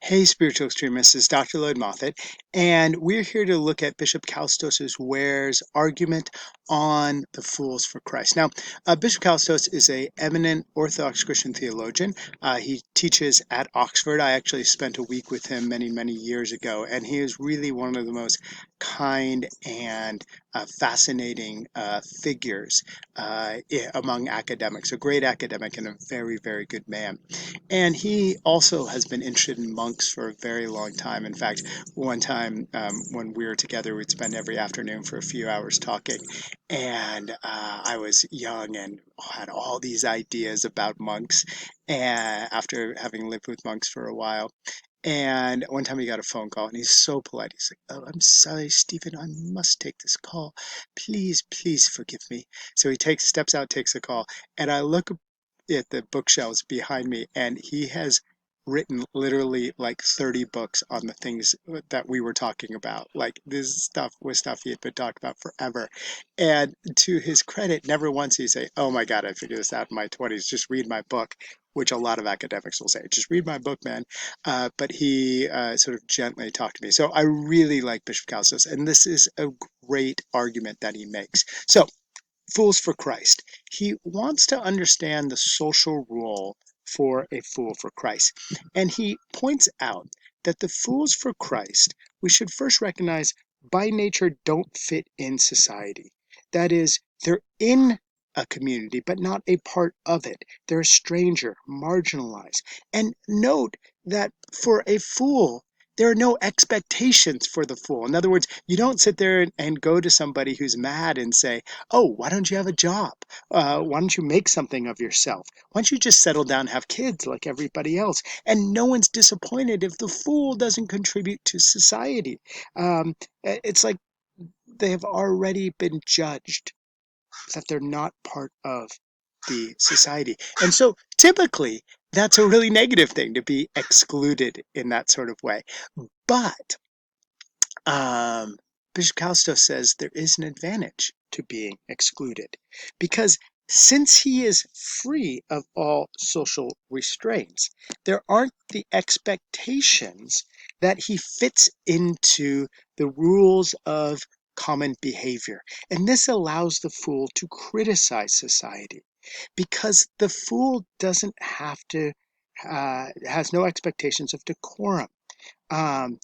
Hey, spiritual extremists, it's Dr. Lloyd-Moffett, and we're here to look at Bishop Kallestos' Ware's argument on the Fools for Christ. Now, Bishop Kallestos is a eminent Orthodox Christian theologian. He teaches at Oxford. I actually spent a week with him many, many years ago, and he is really one of the most kind and fascinating figures among academics, a great academic and a very, very good man. And he also has been interested in monks for a very long time. In fact, one time when we were together, we'd spend every afternoon for a few hours talking. And I was young and had all these ideas about monks, and after having lived with monks for a while. And one time he got a phone call and he's so polite. He's like, "Oh, I'm sorry, Stephen, I must take this call. Please, please forgive me." So he steps out, takes the call, and I look at the bookshelves behind me, and he has written literally like 30 books on the things that we were talking about. Like, this stuff was stuff he had been talking about forever. And to his credit, never once he say, "Oh my God, I figured this out in my 20s. Just read my book," which a lot of academics will say, "Just read my book, man." But he sort of gently talked to me. So I really like Bishop Kallestos, and this is a great argument that he makes. So, Fools for Christ. He wants to understand the social role for a fool for Christ. And he points out that the fools for Christ, we should first recognize, by nature don't fit in society. That is, they're in a community, but not a part of it. They're a stranger, marginalized. And note that for a fool, there are no expectations for the fool. In other words, you don't sit there and go to somebody who's mad and say, "Oh, why don't you have a job? Why don't you make something of yourself? Why don't you just settle down and have kids like everybody else?" And no one's disappointed if the fool doesn't contribute to society. It's like they have already been judged that they're not part of the society. And so typically, that's a really negative thing to be excluded in that sort of way. But um, Bishop Kallestos says there is an advantage to being excluded because since he is free of all social restraints, there aren't the expectations that he fits into the rules of common behavior. And this allows the fool to criticize society because the fool doesn't have to, has no expectations of decorum. um,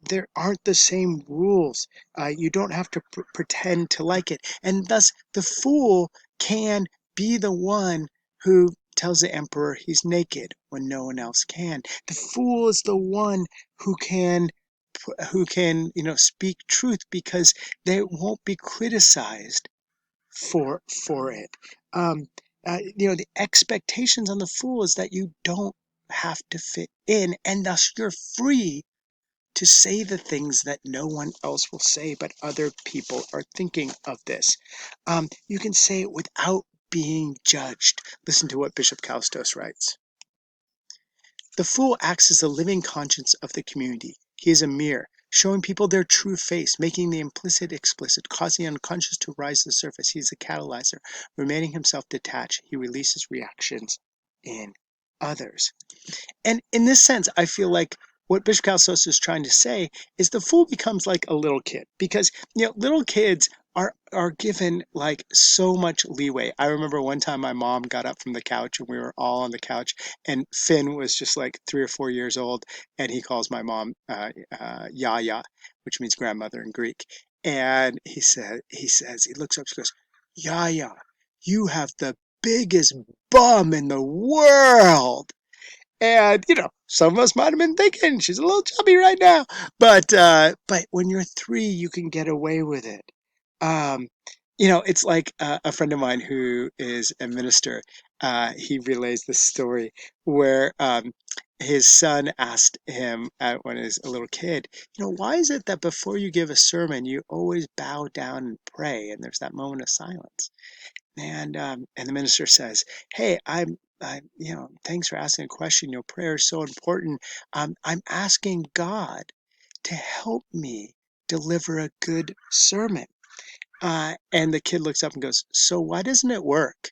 there aren't the same rules. You don't have to pretend to like it. And thus, the fool can be the one who tells the emperor he's naked when no one else can. The fool is the one who can speak truth because they won't be criticized for it. Um, the expectations on the fool is that you don't have to fit in, and thus you're free to say the things that no one else will say, but other people are thinking of this. You can say it without being judged. Listen to what Bishop Kallestos writes. The fool acts as the living conscience of the community. He is a mirror, showing people their true face, making the implicit explicit, causing the unconscious to rise to the surface. He is a catalyzer. Remaining himself detached, he releases reactions in others. And in this sense, I feel like what Bishop Kallestos is trying to say is the fool becomes like a little kid because little kids are given like so much leeway. I remember one time my mom got up from the couch and we were all on the couch, and Finn was just like 3 or 4 years old, and he calls my mom Yaya, which means grandmother in Greek. And he looks up, he goes, "Yaya, you have the biggest bum in the world." And some of us might have been thinking she's a little chubby right now, but when you're 3, you can get away with it. Um, it's like a friend of mine who is a minister. He relays this story where his son asked him when he was a little kid, "Why is it that before you give a sermon, you always bow down and pray, and there's that moment of silence?" And the minister says, "Hey, thanks for asking a question. Prayer is so important. I'm asking God to help me deliver a good sermon." And the kid looks up and goes, "So why doesn't it work?"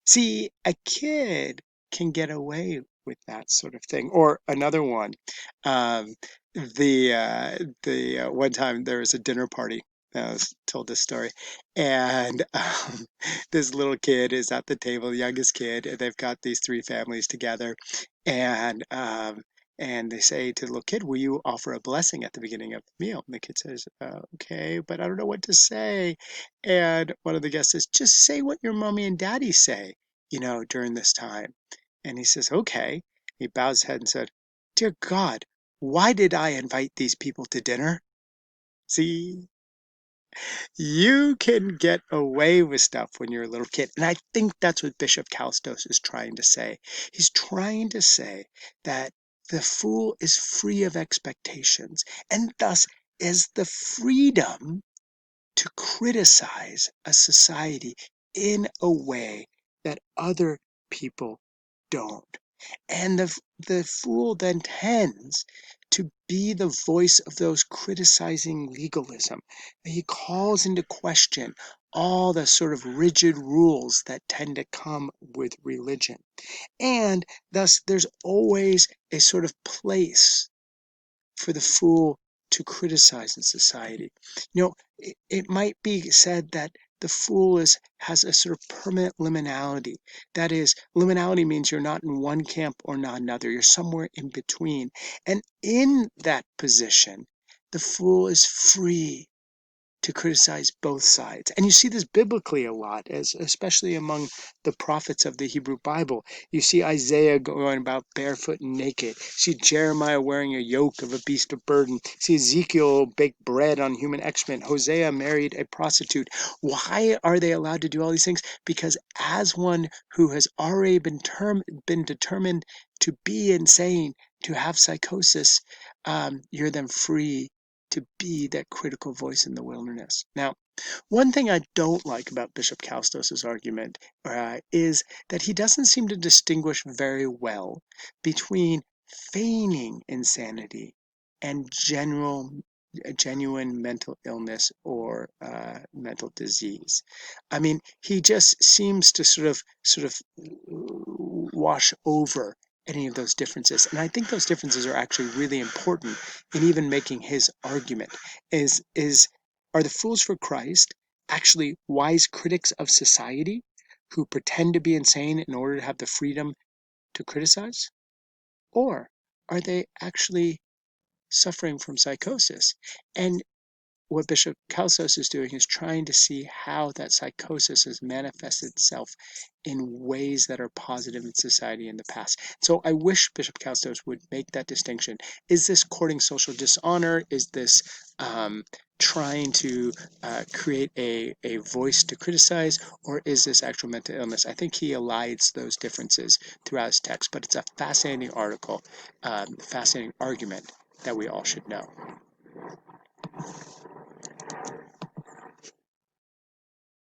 See, a kid can get away with that sort of thing. Or another one, um, the one time there was a dinner party. I was told this story, and this little kid is at the table, the youngest kid, and they've got these three families together, and and they say to the little kid, "Will you offer a blessing at the beginning of the meal?" And the kid says, "Okay, but I don't know what to say." And one of the guests says, "Just say what your mommy and daddy say, during this time." And he says, "Okay." He bows his head and said, "Dear God, why did I invite these people to dinner?" See, you can get away with stuff when you're a little kid. And I think that's what Bishop Kallestos is trying to say. He's trying to say that the fool is free of expectations and thus is the freedom to criticize a society in a way that other people don't. And the fool then tends to be the voice of those criticizing legalism. He calls into question all the sort of rigid rules that tend to come with religion. And thus, there's always a sort of place for the fool to criticize in society. It might be said that the fool has a sort of permanent liminality. That is, liminality means you're not in one camp or not another. You're somewhere in between. And in that position, the fool is free to criticize both sides. And you see this biblically a lot, especially among the prophets of the Hebrew Bible. You see Isaiah going about barefoot and naked. You see Jeremiah wearing a yoke of a beast of burden. You see Ezekiel bake bread on human excrement. Hosea married a prostitute. Why are they allowed to do all these things? Because as one who has already been determined to be insane, to have psychosis, you're then free to be that critical voice in the wilderness. Now, one thing I don't like about Bishop Kallestos's argument is that he doesn't seem to distinguish very well between feigning insanity and genuine mental illness or mental disease. I mean, he just seems to sort of wash over any of those differences. And I think those differences are actually really important in even making his argument. Is Are the fools for Christ actually wise critics of society who pretend to be insane in order to have the freedom to criticize? Or are they actually suffering from psychosis? And what Bishop Kallestos is doing is trying to see how that psychosis has manifested itself in ways that are positive in society in the past. So I wish Bishop Kallestos would make that distinction. Is this courting social dishonor? Is this trying to create a voice to criticize? Or is this actual mental illness? I think he elides those differences throughout his text, but it's a fascinating article, fascinating argument that we all should know.